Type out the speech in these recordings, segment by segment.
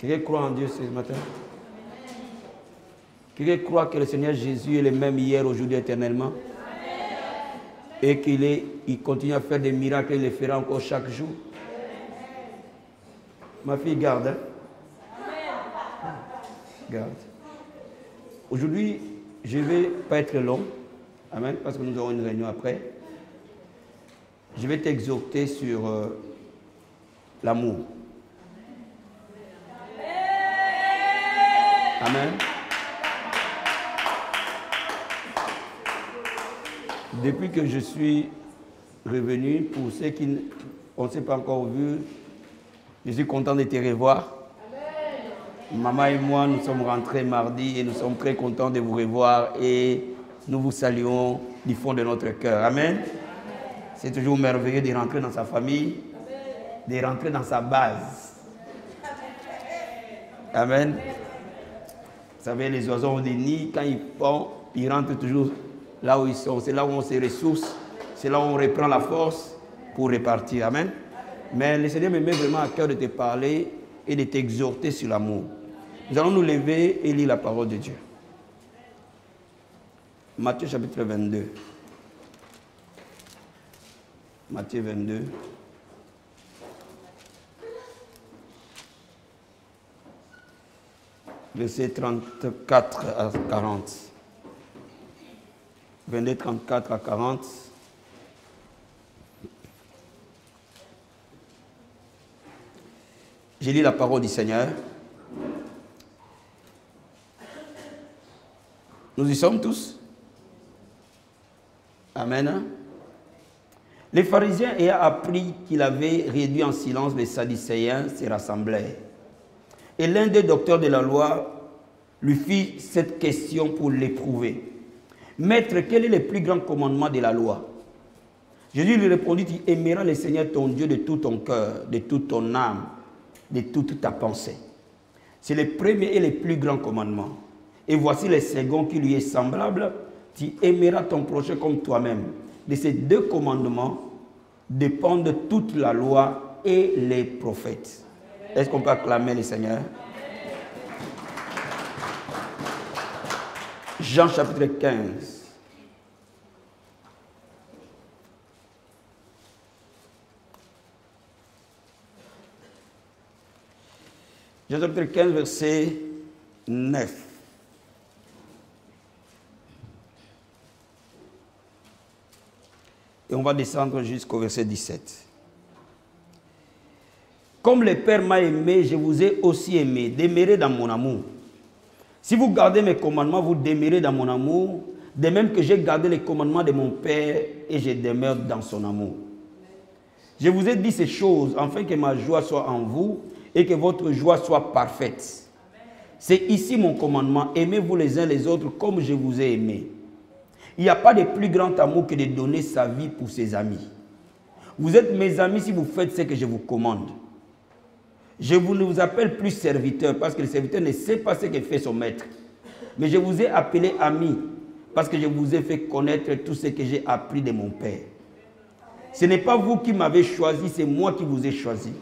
Quelqu'un croit en Dieu ce matin? Quelqu'un croit que le Seigneur Jésus est le même hier, aujourd'hui, éternellement? Et qu'il continue à faire des miracles et il les fera encore chaque jour? Ma fille, garde. Hein? Garde. Aujourd'hui, je ne vais pas être long. Amen. Parce que nous aurons une réunion après. Je vais t'exhorter sur l'amour. Amen. Depuis que je suis revenu, pour ceux qui ne s'est pas encore vu, je suis content de te revoir. Maman et moi, nous sommes rentrés mardi et nous sommes très contents de vous revoir et nous vous saluons du fond de notre cœur. Amen. C'est toujours merveilleux de rentrer dans sa famille, de rentrer dans sa base. Amen. Vous savez, les oiseaux ont des nids, quand ils font, ils rentrent toujours là où ils sont. C'est là où on se ressource, c'est là où on reprend la force pour repartir. Amen. Mais le Seigneur me met vraiment à cœur de te parler et de t'exhorter sur l'amour. Nous allons nous lever et lire la parole de Dieu. Matthieu chapitre 22. Matthieu 22. Versets 34 à 40. 22, 34 à 40. J'ai lu la parole du Seigneur. Nous y sommes tous. Amen. Les pharisiens ayant appris qu'il avait réduit en silence les Sadducéens se rassemblèrent. Et l'un des docteurs de la loi lui fit cette question pour l'éprouver. Maître, quel est le plus grand commandement de la loi? Jésus lui répondit, tu aimeras le Seigneur ton Dieu de tout ton cœur, de toute ton âme, de toute ta pensée. C'est le premier et le plus grand commandement. Et voici le second qui lui est semblable. Tu aimeras ton prochain comme toi-même. De ces deux commandements dépendent toute la loi et les prophètes. Est-ce qu'on peut acclamer le Seigneur? Jean chapitre 15. Jean chapitre 15, verset 9. Et on va descendre jusqu'au verset 17. Comme le Père m'a aimé, je vous ai aussi aimé. Demeurez dans mon amour. Si vous gardez mes commandements, vous demeurez dans mon amour, de même que j'ai gardé les commandements de mon Père et je demeure dans son amour. Je vous ai dit ces choses afin que ma joie soit en vous et que votre joie soit parfaite. C'est ici mon commandement. Aimez-vous les uns les autres comme je vous ai aimé. Il n'y a pas de plus grand amour que de donner sa vie pour ses amis. Vous êtes mes amis si vous faites ce que je vous commande. Je ne vous appelle plus serviteur parce que le serviteur ne sait pas ce que fait son maître. Mais je vous ai appelé ami parce que je vous ai fait connaître tout ce que j'ai appris de mon Père. Ce n'est pas vous qui m'avez choisi, c'est moi qui vous ai choisi.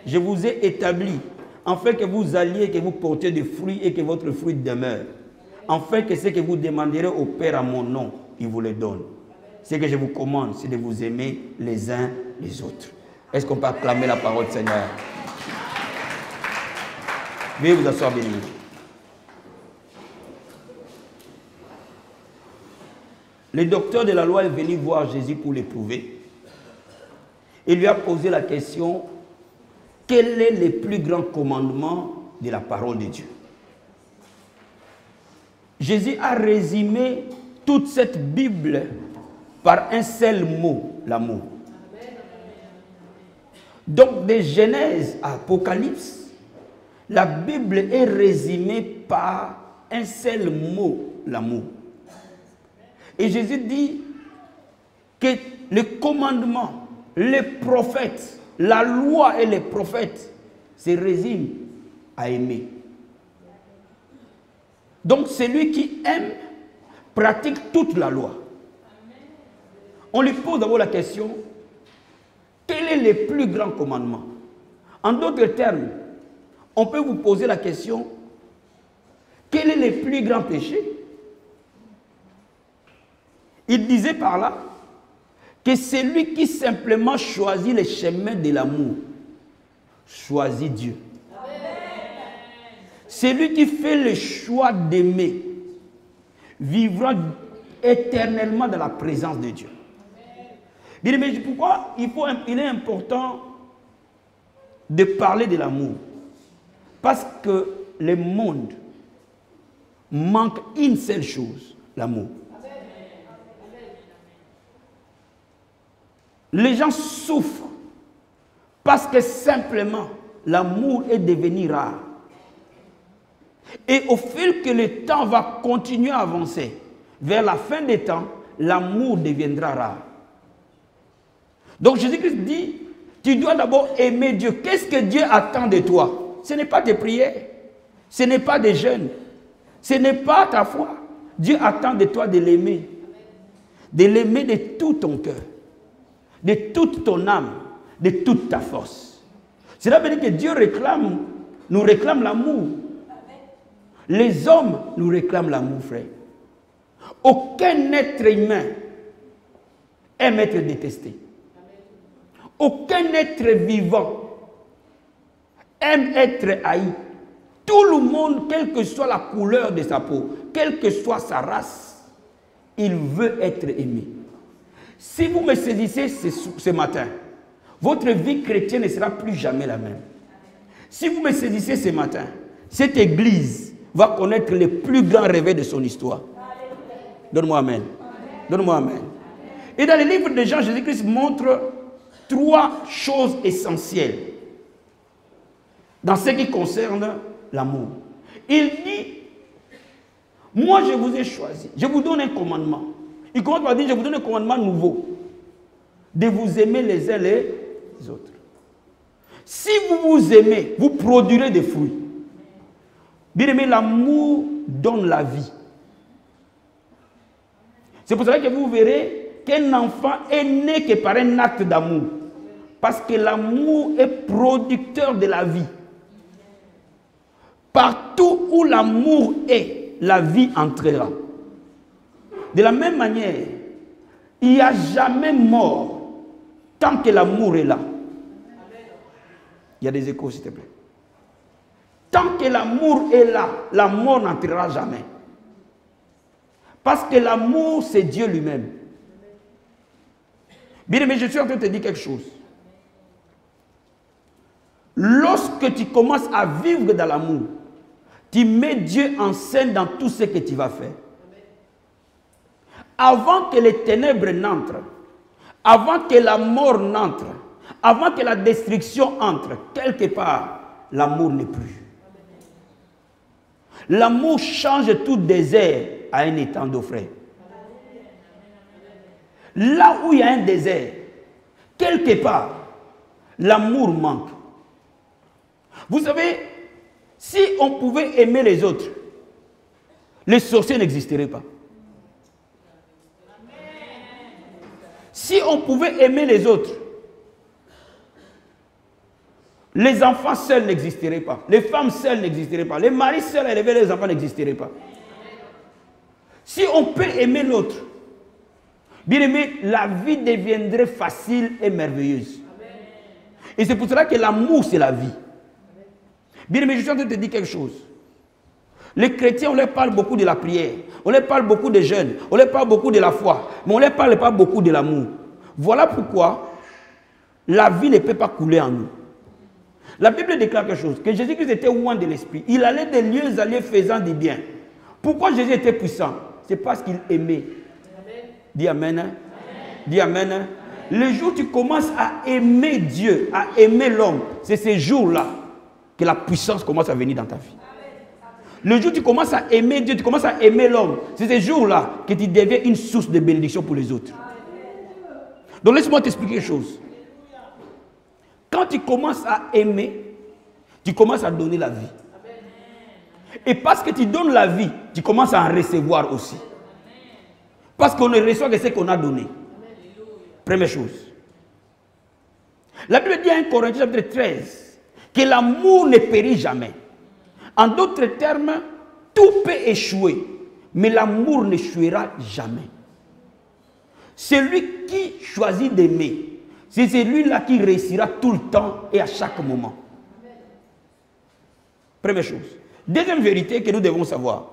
Je vous ai établi afin que vous alliez, que vous portiez des fruits et que votre fruit demeure. Afin que ce que vous demanderez au Père à mon nom, il vous le donne. Ce que je vous commande, c'est de vous aimer les uns les autres. Est-ce qu'on peut acclamer la parole du Seigneur? Veuillez vous asseoir, béni. Le docteur de la loi est venu voir Jésus pour l'éprouver. Il lui a posé la question, quel est le plus grand commandement de la parole de Dieu? Jésus a résumé toute cette Bible par un seul mot, l'amour. Donc, de Genèse à Apocalypse, la Bible est résumée par un seul mot, l'amour. Et Jésus dit que le commandement, les prophètes, la loi et les prophètes se résument à aimer. Donc celui qui aime pratique toute la loi. On lui pose d'abord la question, quel est le plus grand commandement? En d'autres termes, on peut vous poser la question, quel est le plus grand péché? Il disait par là que celui qui simplement choisit les chemins de l'amour, choisit Dieu. Celui qui fait le choix d'aimer, vivra éternellement dans la présence de Dieu. Mais pourquoi il est important de parler de l'amour? Parce que le monde manque une seule chose, l'amour. Les gens souffrent parce que simplement l'amour est devenu rare. Et au fil que le temps va continuer à avancer, vers la fin des temps, l'amour deviendra rare. Donc Jésus-Christ dit, tu dois d'abord aimer Dieu. Qu'est-ce que Dieu attend de toi? Ce n'est pas des prières, ce n'est pas des jeûnes, ce n'est pas ta foi. Dieu attend de toi de l'aimer de tout ton cœur, de toute ton âme, de toute ta force. Cela veut dire que Dieu nous réclame l'amour. Les hommes nous réclament l'amour, frère. Aucun être humain aime être détesté. Aucun être vivant aime être haï. Tout le monde, quelle que soit la couleur de sa peau, quelle que soit sa race, il veut être aimé. Si vous me saisissez ce matin, votre vie chrétienne ne sera plus jamais la même. Si vous me saisissez ce matin, cette église va connaître le plus grand réveil de son histoire. Donne-moi amen. Donne-moi amen. Et dans le livre de Jean, Jésus-Christ montre 3 choses essentielles dans ce qui concerne l'amour. Il dit, moi je vous ai choisi, je vous donne un commandement. Il commence par dire, je vous donne un commandement nouveau, de vous aimer les uns les autres. Si vous vous aimez, vous produirez des fruits. Bien aimé, l'amour donne la vie. C'est pour cela que vous verrez qu'un enfant est né que par un acte d'amour. Parce que l'amour est producteur de la vie. Partout où l'amour est, la vie entrera. De la même manière, il n'y a jamais mort tant que l'amour est là. Il y a des échos, s'il te plaît. Tant que l'amour est là, la mort n'entrera jamais. Parce que l'amour, c'est Dieu lui-même. Bien aimé, je suis en train de te dire quelque chose. Lorsque tu commences à vivre dans l'amour, tu mets Dieu en scène dans tout ce que tu vas faire. Avant que les ténèbres n'entrent, avant que la mort n'entre, avant que la destruction entre, quelque part, l'amour n'est plus. L'amour change tout désert à un étang d'eau fraîche. Là où il y a un désert, quelque part, l'amour manque. Vous savez, si on pouvait aimer les autres, les sorciers n'existeraient pas. Si on pouvait aimer les autres, les enfants seuls n'existeraient pas. Les femmes seules n'existeraient pas. Les maris seuls élever les enfants n'existeraient pas. Si on peut aimer l'autre, bien aimé, la vie deviendrait facile et merveilleuse. Et c'est pour cela que l'amour, c'est la vie. Bien aimé, je suis en train de te dire quelque chose. Les chrétiens, on leur parle beaucoup de la prière. On leur parle beaucoup des jeûnes. On leur parle beaucoup de la foi. Mais on ne leur parle pas beaucoup de l'amour. Voilà pourquoi la vie ne peut pas couler en nous. La Bible déclare quelque chose. Que Jésus-Christ était loin de l'esprit. Il allait de lieux à lieux faisant du bien. Pourquoi Jésus était puissant? C'est parce qu'il aimait. Amen. Dis amen. Amen. Dis amen. Amen. Le jour où tu commences à aimer Dieu, à aimer l'homme, c'est ces jours-là que la puissance commence à venir dans ta vie. Le jour où tu commences à aimer Dieu, tu commences à aimer l'homme, c'est ces jours-là que tu deviens une source de bénédiction pour les autres. Donc laisse-moi t'expliquer quelque chose. Quand tu commences à aimer, tu commences à donner la vie. Et parce que tu donnes la vie, tu commences à en recevoir aussi. Parce qu'on ne reçoit que ce qu'on a donné. Première chose. La Bible dit à 1 Corinthiens chapitre 13 que l'amour ne périt jamais. En d'autres termes, tout peut échouer, mais l'amour n'échouera jamais. Celui qui choisit d'aimer, c'est celui-là qui réussira tout le temps et à chaque moment. Première chose. Deuxième vérité que nous devons savoir.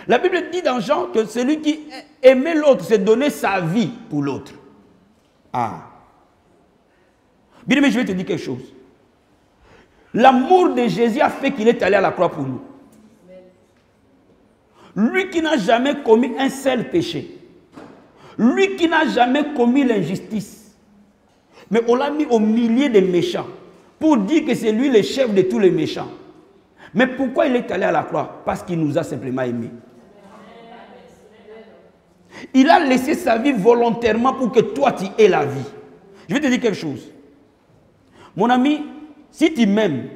La Bible dit dans Jean que celui qui aimait l'autre, c'est donner sa vie pour l'autre. Ah. Bien aimé, je vais te dire quelque chose. L'amour de Jésus a fait qu'il est allé à la croix pour nous. Lui qui n'a jamais commis un seul péché. Lui qui n'a jamais commis l'injustice. Mais on l'a mis au milieu des méchants pour dire que c'est lui le chef de tous les méchants. Mais pourquoi il est allé à la croix? Parce qu'il nous a simplement aimés. Il a laissé sa vie volontairement pour que toi tu aies la vie. Je vais te dire quelque chose. Mon ami, si tu m'aimes,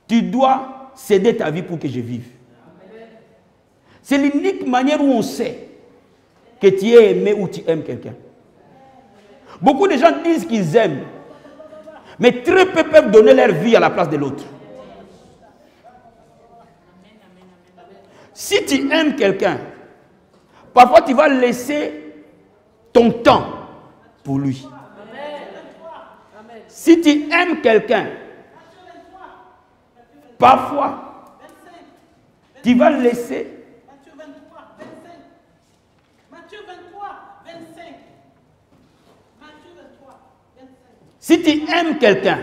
tu dois céder ta vie pour que je vive. C'est l'unique manière où on sait que tu es aimé ou tu aimes quelqu'un. Beaucoup de gens disent qu'ils aiment, mais très peu peuvent donner leur vie à la place de l'autre. Si tu aimes quelqu'un, parfois tu vas laisser ton temps pour lui. Si tu aimes quelqu'un, parfois tu vas laisser. Si tu aimes quelqu'un,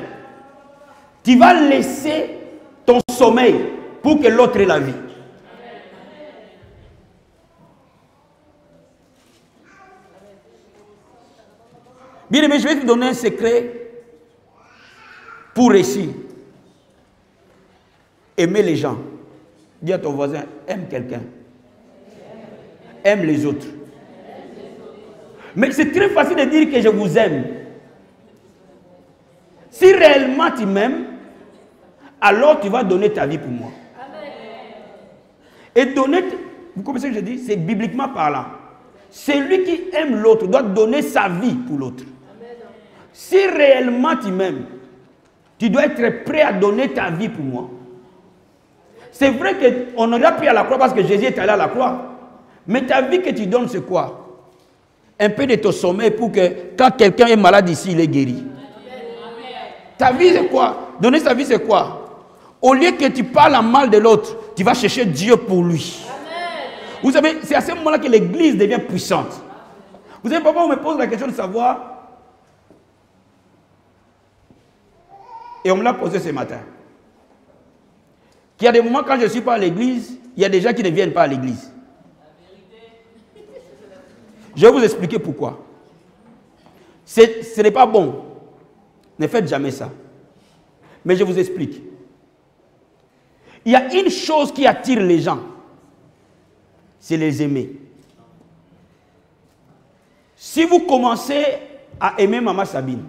tu vas laisser ton sommeil pour que l'autre ait la vie. Bien aimé, je vais te donner un secret pour réussir. Aimer les gens. Dis à ton voisin, aime quelqu'un. Aime les autres. Mais c'est très facile de dire que je vous aime. Si réellement tu m'aimes, alors tu vas donner ta vie pour moi. Et donner, vous comprenez ce que je dis? C'est bibliquement parlant. Celui qui aime l'autre doit donner sa vie pour l'autre. Si réellement tu m'aimes, tu dois être prêt à donner ta vie pour moi. C'est vrai qu'on aurait pris à la croix parce que Jésus est allé à la croix. Mais ta vie que tu donnes, c'est quoi? Un peu de ton sommeil pour que quand quelqu'un est malade ici, il est guéri. Ta vie, c'est quoi? Donner sa vie, c'est quoi? Au lieu que tu parles en mal de l'autre, tu vas chercher Dieu pour lui. Vous savez, c'est à ce moment-là que l'église devient puissante. Vous savez pourquoi on me pose la question de savoir? Et on me l'a posé ce matin. Qu'il y a des moments quand je ne suis pas à l'église, il y a des gens qui ne viennent pas à l'église. Je vais vous expliquer pourquoi. Ce n'est pas bon. Ne faites jamais ça. Mais je vous explique. Il y a une chose qui attire les gens. C'est les aimer. Si vous commencez à aimer Maman Sabine,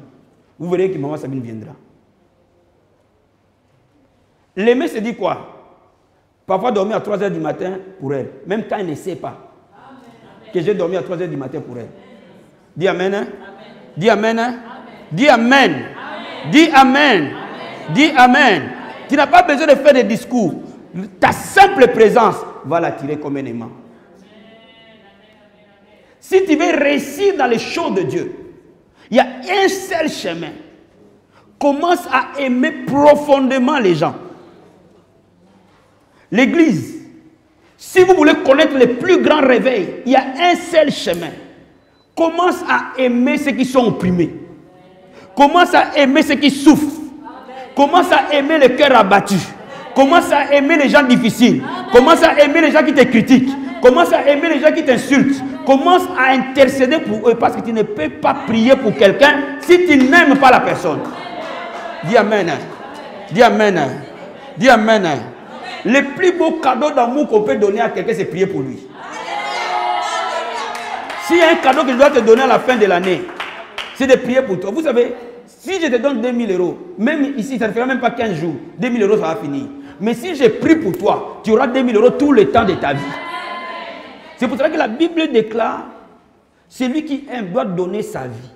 vous verrez que Maman Sabine viendra. L'aimer, c'est dit quoi? Parfois dormir à 3 h du matin pour elle, même quand elle ne sait pas que j'ai dormi à 3 h du matin pour elle. Dis Amen. Hein? Dis Amen. Hein? Dis Amen. Amen. Dis Amen. Amen. Dis Amen. Tu n'as pas besoin de faire des discours. Ta simple présence va l'attirer comme un aimant. Si tu veux réussir dans les choses de Dieu, il y a un seul chemin. Commence à aimer profondément les gens. L'église, si vous voulez connaître les plus grands réveils, il y a un seul chemin. Commence à aimer ceux qui sont opprimés. Commence à aimer ceux qui souffrent. Commence à aimer les cœurs abattus. Commence à aimer les gens difficiles. Commence à aimer les gens qui te critiquent. Commence à aimer les gens qui t'insultent. Commence à intercéder pour eux parce que tu ne peux pas prier pour quelqu'un si tu n'aimes pas la personne. Dis Amen. Dis Amen. Dis Amen. Le plus beau cadeau d'amour qu'on peut donner à quelqu'un, c'est prier pour lui. S'il y a un cadeau que je dois te donner à la fin de l'année, c'est de prier pour toi. Vous savez, si je te donne 2000 €, même ici, ça ne fera même pas 15 jours, 2000 €, ça va finir. Mais si je prie pour toi, tu auras 2000 € tout le temps de ta vie. C'est pour cela que la Bible déclare, celui qui aime doit donner sa vie.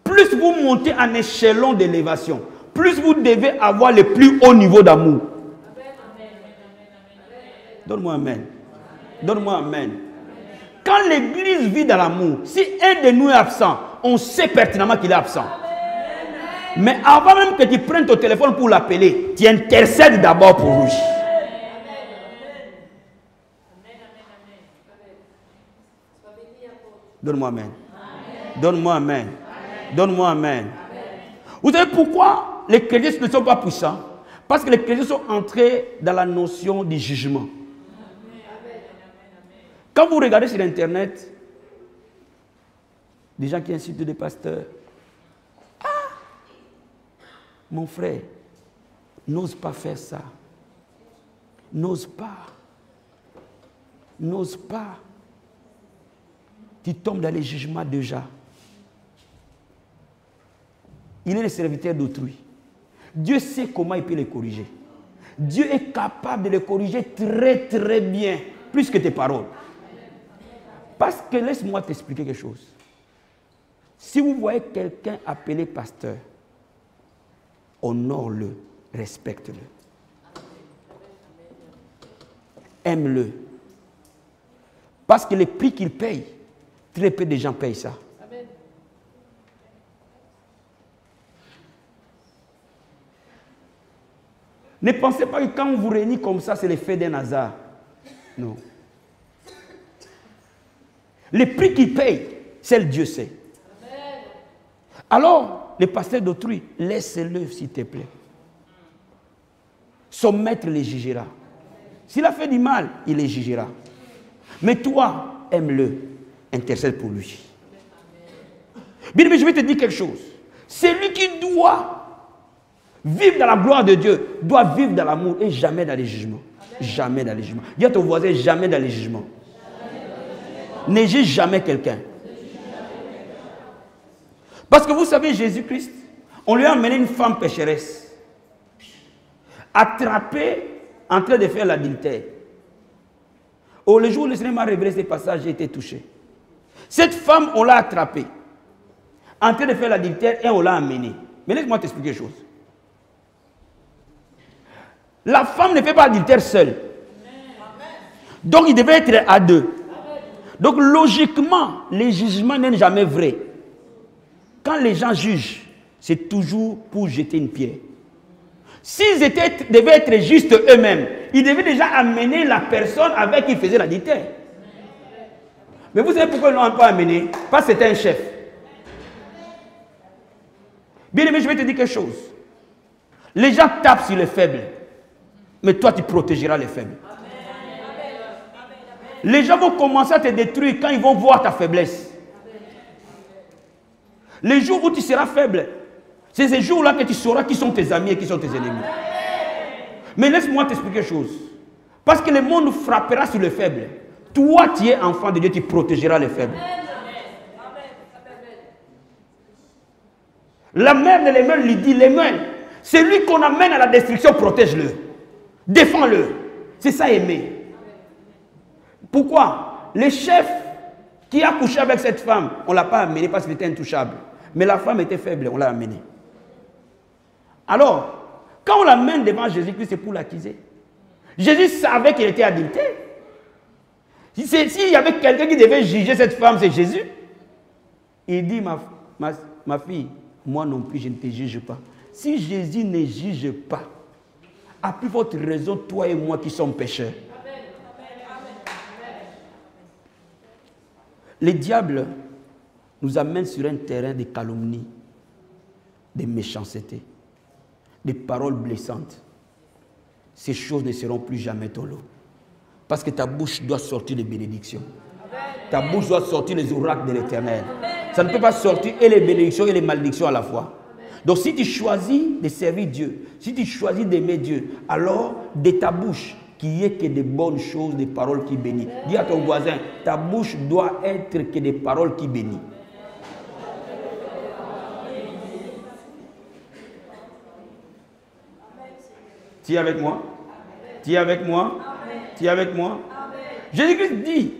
Plus vous montez en échelon d'élévation, plus vous devez avoir le plus haut niveau d'amour. Donne-moi amen. Donne-moi amen. Quand l'église vit dans l'amour, si un de nous est absent, on sait pertinemment qu'il est absent. Mais avant même que tu prennes ton téléphone pour l'appeler, tu intercèdes d'abord pour lui. Donne-moi amen. Donne-moi amen. Donne-moi amen. Vous savez pourquoi les chrétiens ne sont pas puissants? Parce que les chrétiens sont entrés dans la notion du jugement. Quand vous regardez sur Internet, des gens qui insultent des pasteurs, ah, mon frère, n'ose pas faire ça. N'ose pas. N'ose pas. Tu tombes dans les jugements déjà. Il est le serviteur d'autrui. Dieu sait comment il peut les corriger. Dieu est capable de les corriger très très bien, plus que tes paroles. Parce que laisse-moi t'expliquer quelque chose. Si vous voyez quelqu'un appelé pasteur, honore-le, respecte-le. Aime-le. Parce que les prix qu'il paye, très peu de gens payent ça. Amen. Ne pensez pas que quand on vous réunit comme ça, c'est l'effet d'un hasard. Non. Les prix qu'il paye, seul Dieu sait. Amen. Alors, les pasteurs d'autrui, laisse-le s'il te plaît. Son maître les jugera. S'il a fait du mal, il les jugera. Mais toi, aime-le, intercède pour lui. Bien, mais je vais te dire quelque chose. Celui qui doit vivre dans la gloire de Dieu, doit vivre dans l'amour et jamais dans les jugements. Jamais dans les jugements. Dis à ton voisin, jamais dans les jugements. Ne juge jamais quelqu'un. Parce que vous savez, Jésus-Christ, on lui a amené une femme pécheresse, attrapée en train de faire l'adultère. Oh, le jour où le Seigneur m'a révélé ce passage, j'ai été touché. Cette femme, on l'a attrapée, en train de faire l'adultère et on l'a amenée. Mais laisse-moi t'expliquer quelque chose. La femme ne fait pas l'adultère seule. Donc il devait être à deux. Donc logiquement, les jugements n'est jamais vrai. Quand les gens jugent, c'est toujours pour jeter une pierre. S'ils devaient être justes eux-mêmes, ils devaient déjà amener la personne avec qui ils faisaient l'adultère. Mais vous savez pourquoi ils ne l'ont pas amené? Parce que c'était un chef. Bien aimé, je vais te dire quelque chose. Les gens tapent sur les faibles, mais toi tu protégeras les faibles. Les gens vont commencer à te détruire quand ils vont voir ta faiblesse. Les jours où tu seras faible, c'est ces jours-là que tu sauras qui sont tes amis et qui sont tes ennemis. Mais laisse-moi t'expliquer quelque chose. Parce que le monde frappera sur les faibles. Toi, tu es enfant de Dieu, tu protégeras les faibles. La mère de Lémuel lui dit, Lémuel, celui qu'on amène à la destruction, protège-le. Défends-le. C'est ça aimer. Pourquoi? Le chef qui a couché avec cette femme, on ne l'a pas amené parce qu'il était intouchable. Mais la femme était faible, on l'a amené. Alors, quand on l'amène devant Jésus-Christ, c'est pour l'accuser. Jésus savait qu'il était adultère. S'il y avait quelqu'un qui devait juger cette femme, c'est Jésus. Il dit, ma fille, moi non plus, je ne te juge pas. Si Jésus ne juge pas, à plus forte raison, toi et moi qui sommes pécheurs. Le diable nous amène sur un terrain de calomnie, de méchanceté, de paroles blessantes. Ces choses ne seront plus jamais ton lot. Parce que ta bouche doit sortir les bénédictions. Ta bouche doit sortir les oracles de l'Éternel. Ça ne peut pas sortir et les bénédictions et les malédictions à la fois. Donc si tu choisis de servir Dieu, si tu choisis d'aimer Dieu, alors de ta bouche, qu'il n'y ait que des bonnes choses, des paroles qui bénissent. Dis à ton voisin, ta bouche doit être que des paroles qui bénissent. Tu es avec moi? Tu es avec moi? Tu es avec moi? Jésus-Christ dit,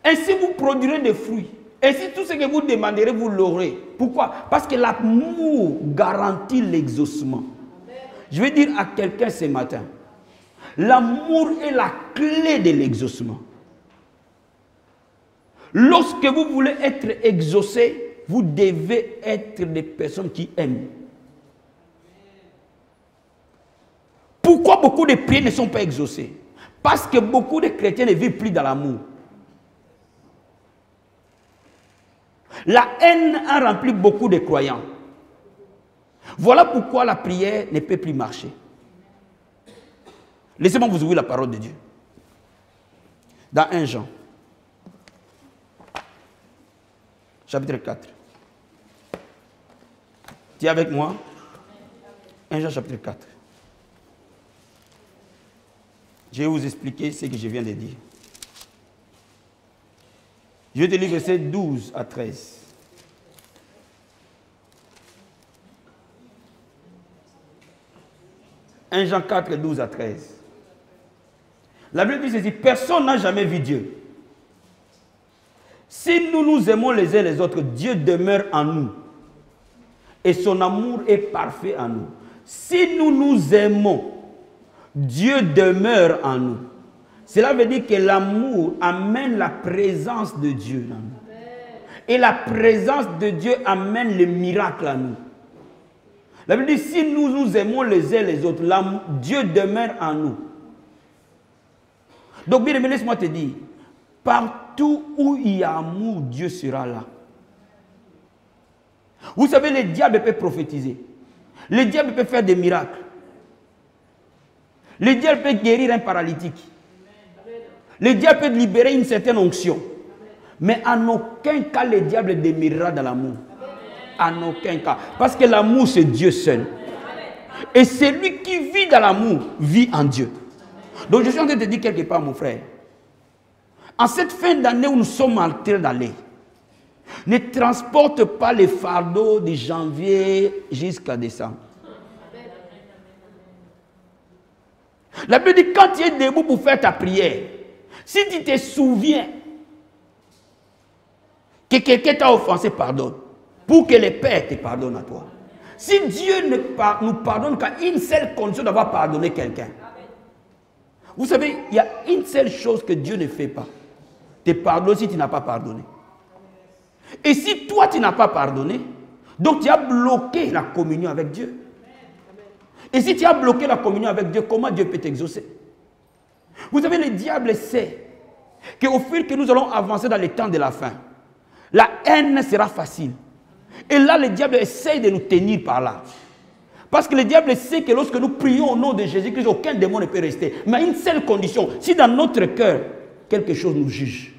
ainsi vous produirez des fruits Et si tout ce que vous demanderez, vous l'aurez. Pourquoi? Parce que l'amour garantit l'exaucement. Je vais dire à quelqu'un ce matin, l'amour est la clé de l'exaucement. Lorsque vous voulez être exaucé, vous devez être des personnes qui aiment. Pourquoi beaucoup de prières ne sont pas exaucées? Parce que beaucoup de chrétiens ne vivent plus dans l'amour. La haine a rempli beaucoup de croyants. Voilà pourquoi la prière ne peut plus marcher. Laissez-moi vous ouvrir la parole de Dieu. Dans 1 Jean, chapitre 4. Tu es avec moi? 1 Jean, chapitre 4. Je vais vous expliquer ce que je viens de dire. Je vais te lire versets 12 à 13. « 1 Jean 4, 12 à 13. La Bible dit ceci, personne n'a jamais vu Dieu. Si nous nous aimons les uns les autres, Dieu demeure en nous. Et son amour est parfait en nous. Si nous nous aimons, Dieu demeure en nous. Cela veut dire que l'amour amène la présence de Dieu en nous. Et la présence de Dieu amène le miracle en nous. La Bible dit, si nous nous aimons les uns les autres, Dieu demeure en nous. Donc, bien aimé, laisse-moi te dire, partout où il y a amour, Dieu sera là. Vous savez, le diable peut prophétiser. Le diable peut faire des miracles. Le diable peut guérir un paralytique. Le diable peut libérer une certaine onction. Mais en aucun cas, le diable demeurera dans l'amour. En aucun cas. Parce que l'amour, c'est Dieu seul. Et celui qui vit dans l'amour, vit en Dieu. Donc je suis en train de te dire quelque part, mon frère. En cette fin d'année où nous sommes en train d'aller, ne transporte pas les fardeaux de janvier jusqu'à décembre. La Bible dit, quand tu es debout pour faire ta prière, si tu te souviens que quelqu'un t'a offensé, pardonne. Pour que le Père te pardonne à toi. Si Dieu ne nous pardonne qu'à une seule condition d'avoir pardonné quelqu'un. Vous savez, il y a une seule chose que Dieu ne fait pas. Te pardonne si tu n'as pas pardonné. Et si toi tu n'as pas pardonné, donc tu as bloqué la communion avec Dieu. Et si tu as bloqué la communion avec Dieu, comment Dieu peut t'exaucer? Vous savez, le diable sait qu'au fil que nous allons avancer dans les temps de la fin, la haine sera facile. Et là, le diable essaye de nous tenir par là. Parce que le diable sait que lorsque nous prions au nom de Jésus-Christ, aucun démon ne peut rester. Mais à une seule condition, si dans notre cœur, quelque chose nous juge.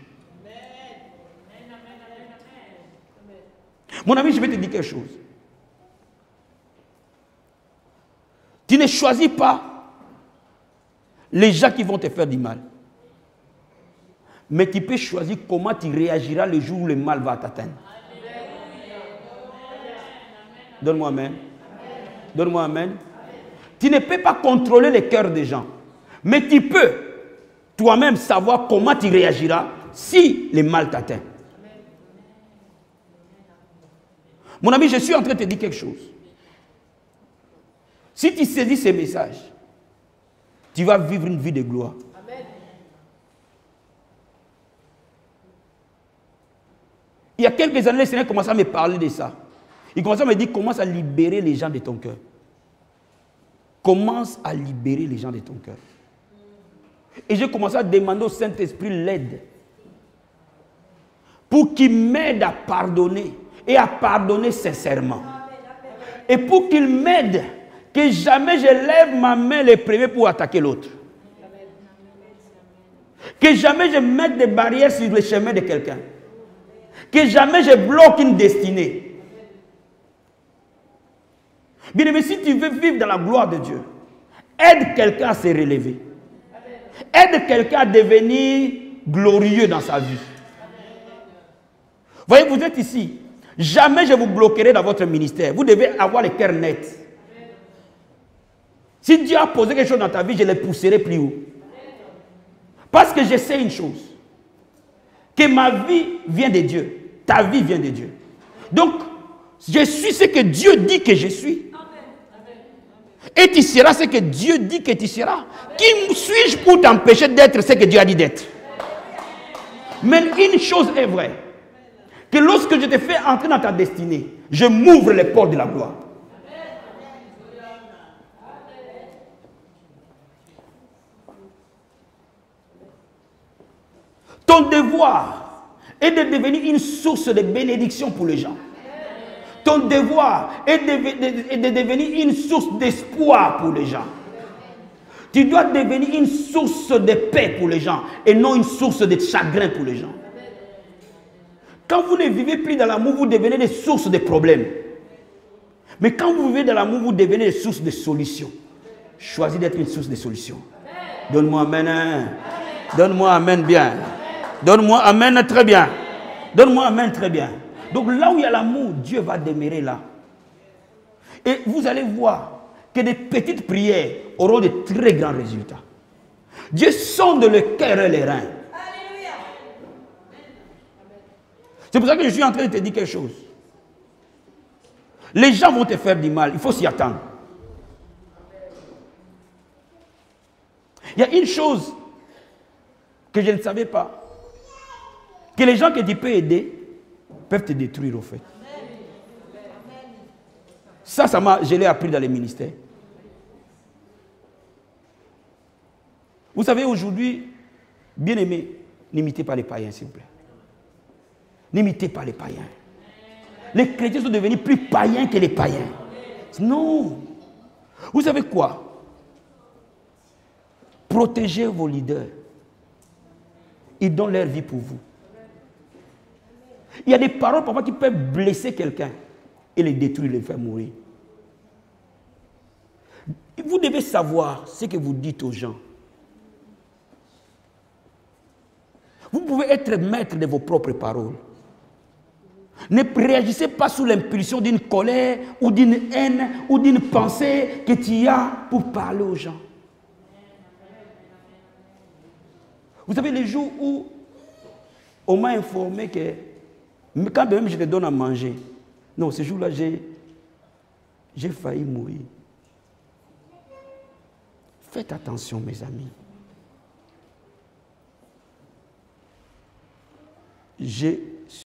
Mon ami, je vais te dire quelque chose. Tu ne choisis pas les gens qui vont te faire du mal. Mais tu peux choisir comment tu réagiras le jour où le mal va t'atteindre. Donne-moi amen. Donne-moi amen. Tu ne peux pas contrôler les cœurs des gens. Mais tu peux toi-même savoir comment tu réagiras si le mal t'atteint. Mon ami, je suis en train de te dire quelque chose. Si tu saisis ces messages, tu vas vivre une vie de gloire. Amen. Il y a quelques années, le Seigneur commençait à me parler de ça. Il commençait à me dire, commence à libérer les gens de ton cœur. Commence à libérer les gens de ton cœur. Et j'ai commencé à demander au Saint-Esprit l'aide. Pour qu'il m'aide à pardonner. Et à pardonner sincèrement. Et pour qu'il m'aide, que jamais je lève ma main le premier pour attaquer l'autre. Que jamais je mette des barrières sur le chemin de quelqu'un. Que jamais je bloque une destinée. Bien aimé, si tu veux vivre dans la gloire de Dieu, aide quelqu'un à se relever. Aide quelqu'un à devenir glorieux dans sa vie. Voyez, vous êtes ici. Jamais je vous bloquerai dans votre ministère. Vous devez avoir le cœur net. Si Dieu a posé quelque chose dans ta vie, je le pousserai plus haut. Parce que je sais une chose. Que ma vie vient de Dieu. Ta vie vient de Dieu. Donc, je suis ce que Dieu dit que je suis. Et tu seras ce que Dieu dit que tu seras. Qui suis-je pour t'empêcher d'être ce que Dieu a dit d'être? Mais une chose est vraie. Que lorsque je te fais entrer dans ta destinée, je m'ouvre les portes de la gloire. Ton devoir est de devenir une source de bénédiction pour les gens. Ton devoir est de devenir une source d'espoir pour les gens. Tu dois devenir une source de paix pour les gens et non une source de chagrin pour les gens. Quand vous ne vivez plus dans l'amour, vous devenez des sources de problèmes. Mais quand vous vivez dans l'amour, vous devenez des sources de solutions. Choisis d'être une source de solutions. Donne-moi amen. Hein. Donne-moi amen bien. Donne-moi amen très bien. Donne-moi amen très bien. Donc là où il y a l'amour, Dieu va demeurer là. Et vous allez voir que des petites prières auront de très grands résultats. Dieu sonde le cœur et les reins. C'est pour ça que je suis en train de te dire quelque chose. Les gens vont te faire du mal, il faut s'y attendre. Il y a une chose que je ne savais pas. Que les gens que tu peux aider peuvent te détruire au fait. Ça je l'ai appris dans les ministères. Vous savez, aujourd'hui, bien aimé, n'imitez pas les païens, s'il vous plaît. N'imitez pas les païens. Les chrétiens sont devenus plus païens que les païens. Non. Vous savez quoi? Protégez vos leaders. Ils donnent leur vie pour vous. Il y a des paroles parfois qui peuvent blesser quelqu'un et les détruire, les faire mourir. Vous devez savoir ce que vous dites aux gens. Vous pouvez être maître de vos propres paroles. Ne réagissez pas sous l'impulsion d'une colère ou d'une haine ou d'une pensée que tu as pour parler aux gens. Vous savez, les jours où on m'a informé que quand même je te donne à manger, non, ce jour-là, j'ai failli mourir. Faites attention, mes amis.